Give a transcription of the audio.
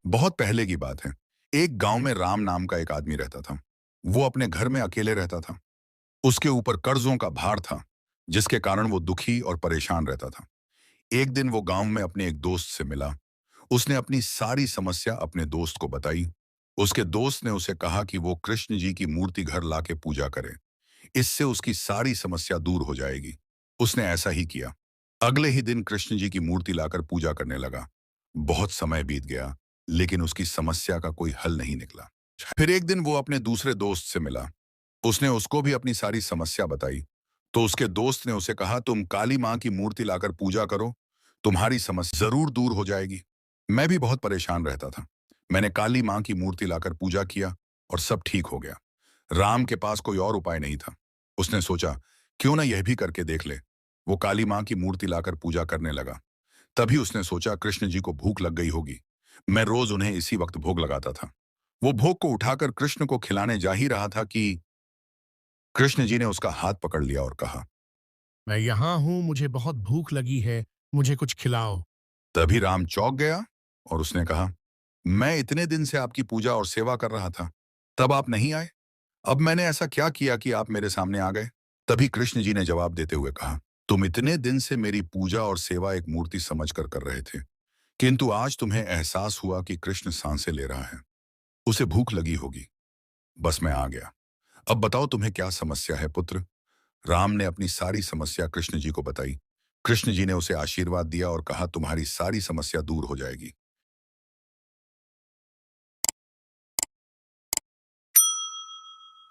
बहुत पहले की बात है। एक गांव में राम नाम का एक आदमी रहता था। वो अपने घर में अकेले रहता था। उसके ऊपर कर्जों का भार था, जिसके कारण वो दुखी और परेशान रहता था। एक दिन वो गांव में अपने एक दोस्त से मिला। उसने अपनी सारी समस्या अपने दोस्त को बताई। उसके दोस्त ने उसे कहा कि वो कृष्ण जी की मूर्ति घर लाके पूजा करे। इससे उसकी सारी समस्या दूर हो जाएगी। उसने ऐसा ही किया। अगले ही दिन कृष्ण जी की मूर्ति लाकर पूजा करने लगा। बहुत समय बीत गया, लेकिन उसकी समस्या का कोई हल नहीं निकला। फिर एक दिन वो अपने दूसरे दोस्त से मिला। उसने उसको भी अपनी सारी समस्या बताई। तो उसके दोस्त ने उसे कहा, तुम काली माँ की मूर्ति लाकर पूजा करो, तुम्हारी समस्या जरूर दूर हो जाएगी। मैं भी बहुत परेशान रहता था। मैंने काली माँ की मूर्ति लाकर पूजा किया और सब ठीक हो गया। राम के पास कोई और उपाय नहीं था। उसने सोचा, क्यों ना यह भी करके देख ले। वो काली माँ की मूर्ति लाकर पूजा करने लगा। तभी उसने सोचा, कृष्ण जी को भूख लग गई होगी। मैं रोज उन्हें इसी वक्त भोग लगाता था। वो भोग को उठाकर कृष्ण को खिलाने जा ही रहा था कि कृष्ण जी ने उसका हाथ पकड़ लिया और कहा। मैं यहाँ हूँ, मुझे बहुत भूख लगी है, मुझे कुछ खिलाओ। तभी राम चौंक गया और उसने कहा, मैं इतने दिन से आपकी पूजा और सेवा कर रहा था, तब आप नहीं आए। अब मैंने ऐसा क्या किया कि आप मेरे सामने आ गए? तभी कृष्ण जी ने जवाब देते हुए कहा, तुम इतने दिन से मेरी पूजा और सेवा एक मूर्ति समझकर कर रहे थे, किंतु आज तुम्हें एहसास हुआ कि कृष्ण सांसें ले रहा है, उसे भूख लगी होगी। बस मैं आ गया। अब बताओ, तुम्हें क्या समस्या है पुत्र? राम ने अपनी सारी समस्या कृष्ण जी को बताई। कृष्ण जी ने उसे आशीर्वाद दिया और कहा, तुम्हारी सारी समस्या दूर हो जाएगी।